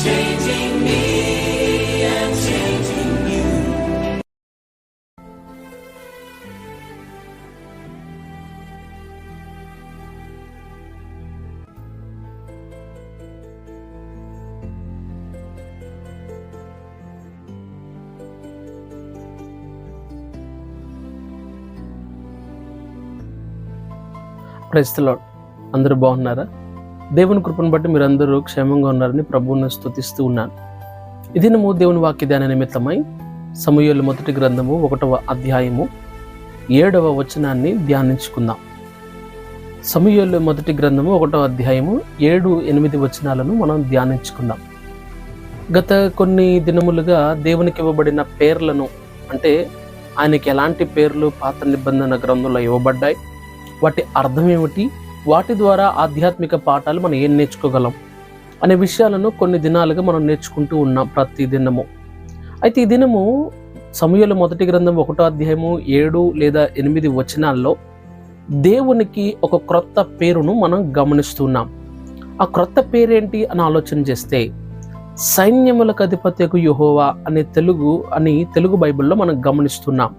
changing me and changing you. Praise the lord. అందరూ బాగున్నారా? దేవుని కృపను బట్టి మీరందరూ క్షేమంగా ఉన్నారని ప్రభువుని స్తుతిస్తూ ఉన్నాను. ఈ దినము దేవుని వాక్య ధ్యాన నిమిత్తమై సమూయేలు మొదటి గ్రంథము 1వ అధ్యాయము 7వ వచనాన్ని ధ్యానించుకుందాం. సమూయేలు మొదటి గ్రంథము 1వ అధ్యాయము 7-8 వచనాలను మనం ధ్యానించుకుందాం. గత కొన్ని దినములుగా దేవునికి ఇవ్వబడిన పేర్లను, అంటే ఆయనకి ఎలాంటి పేర్లు పాత నిబంధన గ్రంథంలో ఇవ్వబడ్డాయి, వాటి అర్థం ఏమిటి, వాటి ద్వారా ఆధ్యాత్మిక పాఠాలు మనం ఏం నేర్చుకోగలం అనే విషయాలను కొన్ని దినాలుగా మనం నేర్చుకుంటూ ఉన్నాం ప్రతి దినము. అయితే ఈ దినము సమూయేలు మొదటి గ్రంథం 1వ అధ్యాయము 7 లేదా 8 వచనాల్లో దేవునికి ఒక క్రొత్త పేరును మనం గమనిస్తున్నాం. ఆ క్రొత్త పేరేంటి అని ఆలోచన చేస్తే సైన్యములకు అధిపత్యకు యెహోవా అనే తెలుగు బైబిల్లో మనం గమనిస్తున్నాం.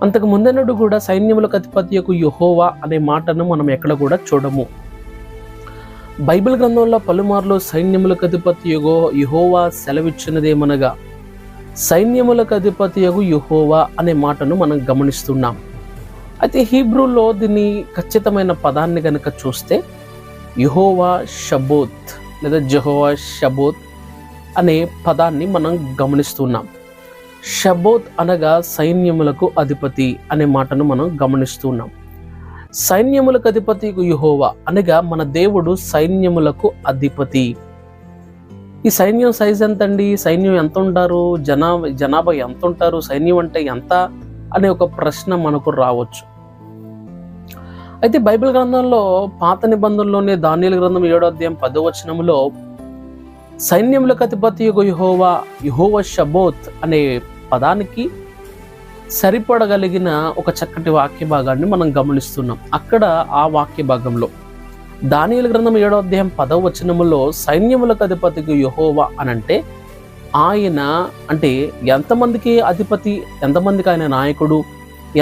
అంతకు ముందనడు కూడా సైన్యములకు అధిపత్యకు యెహోవా అనే మాటను మనం ఎక్కడ కూడా చూడము. బైబిల్ గ్రంథంలో పలుమార్లు సైన్యములకు అధిపత్యకు యెహోవా సెలవిచ్చినదేమనగా సైన్యములకు అధిపత్యకు యెహోవా అనే మాటను మనం గమనిస్తున్నాం. అయితే హీబ్రూలో దీన్ని ఖచ్చితమైన పదాన్ని కనుక చూస్తే యెహోవా షబోత్ లేదా జెహోవా షబోత్ అనే పదాన్ని మనం గమనిస్తున్నాం. షబోత్ అనగా సైన్యములకు అధిపతి అనే మాటను మనం గమనిస్తున్నాం. సైన్యములకు అధిపతి యెహోవా అనగా మన దేవుడు సైన్యములకు అధిపతి. ఈ సైన్యం సైజ్ ఎంతండి, సైన్యం ఎంత ఉంటారు, జనాభా ఎంత ఉంటారు, సైన్యం అంటే ఎంత అనే ఒక ప్రశ్న మనకు రావచ్చు. అయితే బైబిల్ గ్రంథంలో పాత నిబంధనలోనే దానియేలు గ్రంథం 7వ అధ్యాయం 10వ వచనంలో సైన్యములకు అధిపతి యెహోవా షబోత్ అనే పదానికి సరిపడగలిగిన ఒక చక్కటి వాక్య భాగాన్ని మనం గమనిస్తున్నాం. అక్కడ ఆ వాక్య భాగంలో దానియేలు గ్రంథం 7వ అధ్యాయం 10వ వచనములో సైన్యములకు అధిపతికి యెహోవా అనంటే ఆయన అంటే ఎంతమందికి అధిపతి, ఎంతమందికి ఆయన నాయకుడు,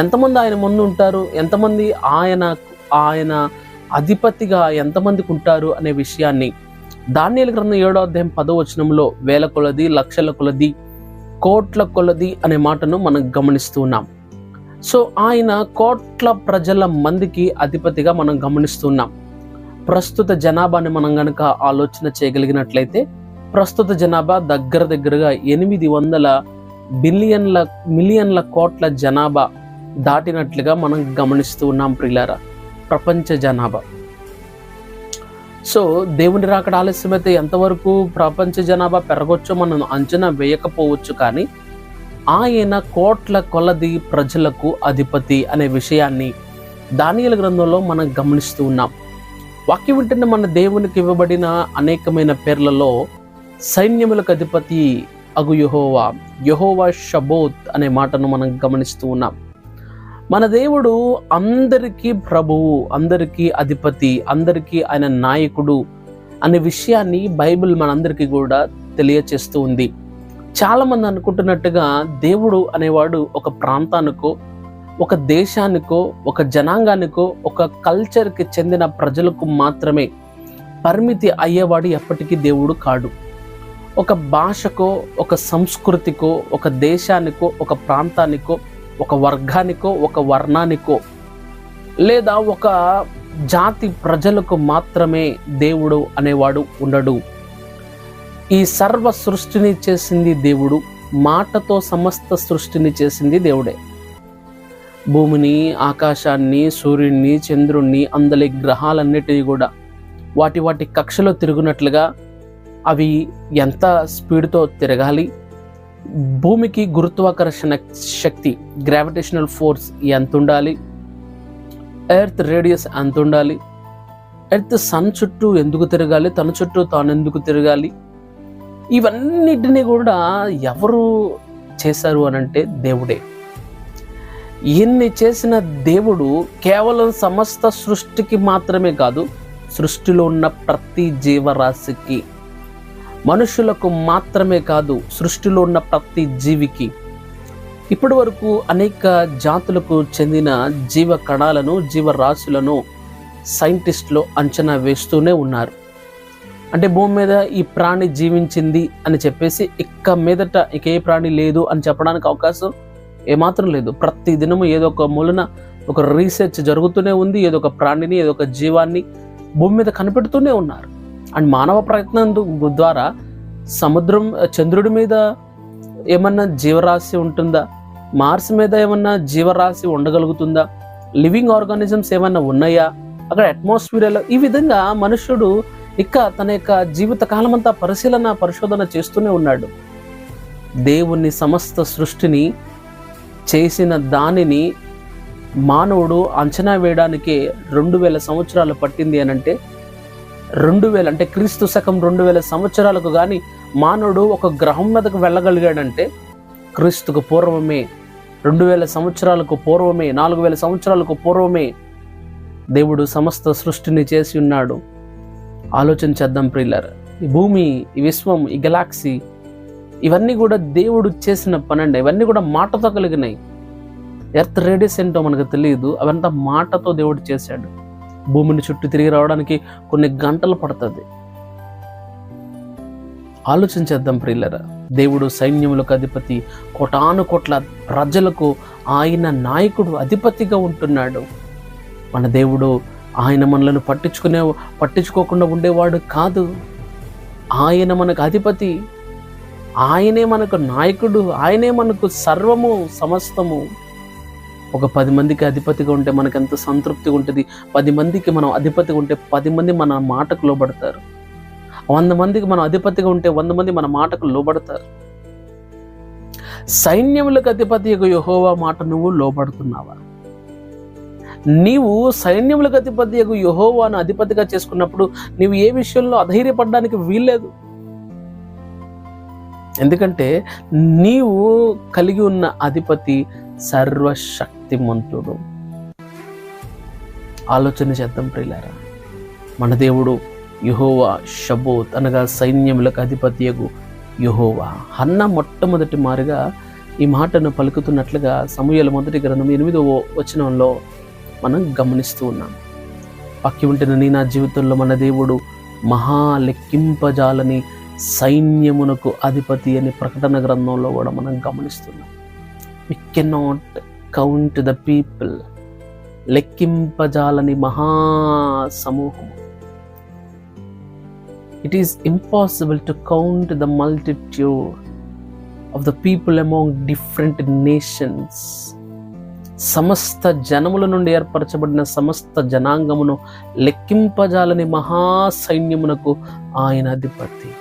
ఎంతమంది ఆయన ముందు ఉంటారు, ఎంతమంది ఆయన అధిపతిగా ఎంతమందికి ఉంటారు అనే విషయాన్ని దానియేలు గ్రంథం 7వ అధ్యాయం 10వ వచనంలో వేల కొలది, లక్షల కొలది, కోట్ల కొలది అనే మాటను మనం గమనిస్తున్నాం. సో ఆయన కోట్ల ప్రజల మందికి అధిపతిగా మనం గమనిస్తున్నాం. ప్రస్తుత జనాభాని మనం గనక ఆలోచన చేయగలిగినట్లయితే ప్రస్తుత జనాభా దగ్గరగా 800 మిలియన్ల కోట్ల జనాభా దాటినట్లుగా మనం గమనిస్తూ ఉన్నాం ప్రియులారా, ప్రపంచ జనాభా. సో దేవుని రాకడ ఆలస్యమైతే ఎంతవరకు ప్రపంచ జనాభా పెరగొచ్చో మనం అంచనా వేయకపోవచ్చు, కానీ ఆయన కోట్ల కొలది ప్రజలకు అధిపతి అనే విషయాన్ని దానియేలు గ్రంథంలో మనం గమనిస్తూ ఉన్నాం. వాక్యం వింటున్న మన దేవునికి ఇవ్వబడిన అనేకమైన పేర్లలో సైన్యములకు అధిపతి అగు యెహోవా షబోత్ అనే మాటను మనం గమనిస్తూ ఉన్నాం. మన దేవుడు అందరికీ ప్రభువు, అందరికీ అధిపతి, అందరికీ ఆయన నాయకుడు అనే విషయాన్ని బైబిల్ మనందరికీ కూడా తెలియచేస్తూ ఉంది. చాలామంది అనుకుంటున్నట్టుగా దేవుడు అనేవాడు ఒక ప్రాంతానికో, ఒక దేశానికో, ఒక జనాంగానికో, ఒక కల్చర్కి చెందిన ప్రజలకు మాత్రమే పరిమితి అయ్యేవాడు ఎప్పటికీ దేవుడు కాడు. ఒక భాషకో, ఒక సంస్కృతికో, ఒక దేశానికో, ఒక ప్రాంతానికో, ఒక వర్గానికో, ఒక వర్ణానికో, లేదా ఒక జాతి ప్రజలకు మాత్రమే దేవుడు అనేవాడు ఉండడు. ఈ సర్వ సృష్టిని చేసింది దేవుడు, మాటతో సమస్త సృష్టిని చేసింది దేవుడే. భూమిని, ఆకాశాన్ని, సూర్యుడిని, చంద్రుణ్ణి, అందలి గ్రహాలన్నిటినీ కూడా వాటి కక్షలో తిరుగునట్లుగా అవి ఎంత స్పీడ్తో తిరగాలి, భూమికి గురుత్వాకర్షణ శక్తి గ్రావిటేషనల్ ఫోర్స్ ఎంత ఉండాలి, ఎర్త్ రేడియస్ ఎంత ఉండాలి, ఎర్త్ సన్ చుట్టూ ఎందుకు తిరగాలి, తన చుట్టూ తాను ఎందుకు తిరగాలి, ఇవన్నిటినీ కూడా ఎవరు చేశారు అనంటే దేవుడే. ఇన్ని చేసిన దేవుడు కేవలం సమస్త సృష్టికి మాత్రమే కాదు, సృష్టిలో ఉన్న ప్రతి జీవరాశికి మనుషులకు మాత్రమే కాదు, సృష్టిలో ఉన్న ప్రతి జీవికి. ఇప్పటి వరకు అనేక జాతులకు చెందిన జీవ కణాలను, జీవరాశులను సైంటిస్టులు అంచనా వేస్తూనే ఉన్నారు. అంటే భూమి మీద ఈ ప్రాణి జీవించింది అని చెప్పేసి ఇక మీదట ఇక ఏ ప్రాణి లేదు అని చెప్పడానికి అవకాశం ఏమాత్రం లేదు. ప్రతి దినము ఏదో ఒక మూలన ఒక రీసెర్చ్ జరుగుతూనే ఉంది. ఏదో ఒక ప్రాణిని, ఏదో ఒక జీవాన్ని భూమి మీద కనిపెడుతూనే ఉన్నారు. అండ్ మానవ ప్రయత్నం ద్వారా సముద్రం, చంద్రుడి మీద ఏమన్నా జీవరాశి ఉంటుందా, మార్స్ మీద ఏమన్నా జీవరాశి ఉండగలుగుతుందా, లివింగ్ ఆర్గానిజమ్స్ ఏమన్నా ఉన్నాయా, అక్కడ అట్మాస్ఫియర్లో, ఈ విధంగా మనుష్యుడు ఇక తన యొక్క జీవిత కాలమంతా పరిశోధన చేస్తూనే ఉన్నాడు. దేవుని సమస్త సృష్టిని చేసిన దానిని మానవుడు అంచనా వేయడానికే 2000 సంవత్సరాలు పట్టింది అనంటే, 2000 అంటే క్రీస్తు శకం 2000 సంవత్సరాలకు కానీ మానవుడు ఒక గ్రహం మీదకు వెళ్ళగలిగాడంటే క్రీస్తుకు పూర్వమే, 2000 సంవత్సరాలకు పూర్వమే, 4000 సంవత్సరాలకు పూర్వమే దేవుడు సమస్త సృష్టిని చేసి ఉన్నాడు. ఆలోచన చేద్దాం ప్రియులారా. ఈ భూమి, ఈ విశ్వం, ఈ గెలాక్సీ, ఇవన్నీ కూడా దేవుడు చేసిన పనండి. ఇవన్నీ కూడా మాటతో కలిగినాయి. ఎర్త్ రేడియస్ ఏంటో మనకు తెలియదు, అవంతా మాటతో దేవుడు చేశాడు. భూమిని చుట్టూ తిరిగి రావడానికి కొన్ని గంటలు పడుతుంది. ఆలోచన చేద్దాం ప్రియులరా. దేవుడు సైన్యములకు అధిపతి, కోటాను కోట్ల ప్రజలకు ఆయన నాయకుడు, అధిపతిగా ఉంటున్నాడు. మన దేవుడు ఆయన మనలను పట్టించుకోకుండా ఉండేవాడు కాదు. ఆయన మనకు అధిపతి, ఆయనే మనకు నాయకుడు, ఆయనే మనకు సర్వము, సమస్తము. ఒక 10 మందికి అధిపతిగా ఉంటే మనకు ఎంత సంతృప్తిగా ఉంటుంది. 10 మందికి మనం అధిపతిగా ఉంటే 10 మంది మన మాటకు లోబడతారు. 100 మందికి మనం అధిపతిగా ఉంటే 100 మంది మన మాటకు లోబడతారు. సైన్యములకు అధిపతిగా యెహోవా మాట నువ్వు లోబడుతున్నావా? నీవు సైన్యములకు అధిపతిగా యెహోవాను అధిపతిగా చేసుకున్నప్పుడు నీవు ఏ విషయంలో అధైర్యపడడానికి వీల్లేదు. ఎందుకంటే నీవు కలిగి ఉన్న అధిపతి సర్వశక్తిమంతుడు. ఆలోచన చేద్దాం ప్రియులారా. మన దేవుడు యెహోవా షబోత్ అనగా సైన్యములకు అధిపతియగు యెహోవా. హన్న మొట్టమొదటి మారుగా ఈ మాటను పలుకుతున్నట్లుగా సమూయేలు మొదటి గ్రంథం 8వ వచనంలో మనం గమనిస్తూ ఉన్నాం. వాక్యం ఉంటున్న నీ నా జీవితంలో మన దేవుడు మహా లెక్కింపజాలని సైన్యమునకు అధిపతి అని ప్రకటన గ్రంథంలో కూడా మనం గమనిస్తున్నాం. We cannot count the people. లెక్కింపజాలని మహా సమూహము. It is impossible to count the multitude of the people among different nations. సమస్త జనముల నుండి ఏర్పరచబడిన సమస్త జనాంగమును లెక్కింపజాలని మహాసైన్యమునకు ఆయన అధిపతి.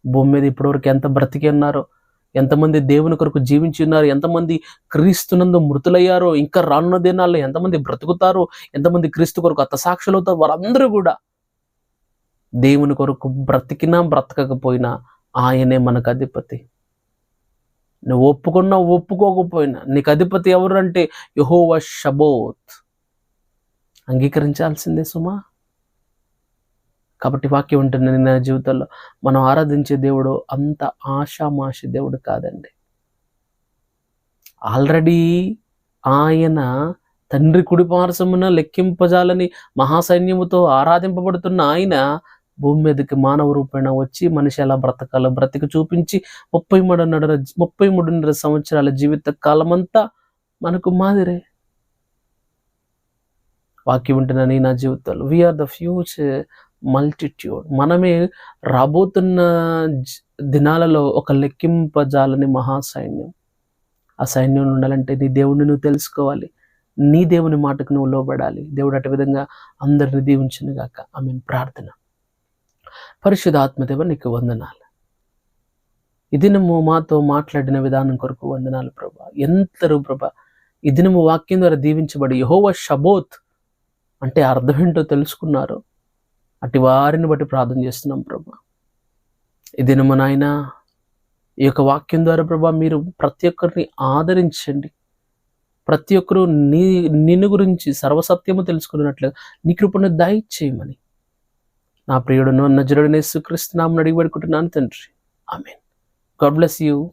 భూమి మీద ఇప్పటివరకు ఎంత బ్రతికి ఉన్నారో, ఎంతమంది దేవుని కొరకు జీవించి ఉన్నారు, ఎంతమంది క్రీస్తునందు మృతులయ్యారో, ఇంకా రానున్న దినాల్లో ఎంతమంది బ్రతుకుతారో, ఎంతమంది క్రీస్తు కొరకు హతసాక్షులు అవుతారో, వారందరూ కూడా దేవుని కొరకు బ్రతికినా బ్రతకకపోయినా ఆయనే మనకు అధిపతి. నువ్వు ఒప్పుకున్నా ఒప్పుకోకపోయినా నీకు అధిపతి ఎవరు అంటే యెహోవా షబోత్. అంగీకరించాల్సిందే సుమా. కాబట్టి వాక్యం ఉంటుంది నా జీవితంలో మనం ఆరాధించే దేవుడు అంత ఆషామాషి దేవుడు కాదండి. ఆల్రెడీ ఆయన తండ్రి కుడిపార్శ్వమున లెక్కింపజాలని మహాసైన్యముతో ఆరాధింపబడుతున్న ఆయన భూమి మీదకి మానవ రూపేణ వచ్చి మనిషి ఎలా బ్రతకాలో బ్రతికి చూపించి 33 సంవత్సరాల జీవిత కాలమంతా మనకు మాదిరే. వాక్యం ఉంటున్న నీ నా జీవితంలో వీఆర్ ద ఫ్యూచర్ మల్టిట్యూడ్. మనమే రాబోతున్న దినాలలో ఒక లెక్కింపజాలని మహాసైన్యం. ఆ సైన్యం ఉండాలంటే నీ దేవుడిని నువ్వు తెలుసుకోవాలి, నీ దేవుని మాటకు నువ్వు లోబడాలి. దేవుడు అటు విధంగా అందరిని దీవించును గాక. ఆమేన్. ప్రార్థన. పరిశుద్ధ ఆత్మదేవ నీకు వందనాలు. ఈ దినము మాతో మాట్లాడిన విధానం కొరకు వందనాలు ప్రభా. ఎంతరు ప్రభా ఈ దినము వాక్యం ద్వారా దీవించబడి యెహోవా షబోత్ అంటే అర్థం ఏంటో తెలుసుకున్నారు. అటు వారిని బట్టి ప్రార్థన చేస్తున్నాం ప్రభా. ఈ దినము నాయన ఈ యొక్క వాక్యం ద్వారా ప్రభా మీరు ప్రతి ఒక్కరిని ఆదరించండి. ప్రతి ఒక్కరూ నిన్ను గురించి సర్వసత్యము తెలుసుకున్నట్లుగా నీ కృపను దయచేయమని నా ప్రియుడును నజరుడైన యేసుక్రీస్తు నామమున అడిగి పెడుకుంటున్నాను తండ్రి. ఆమేన్. God bless you.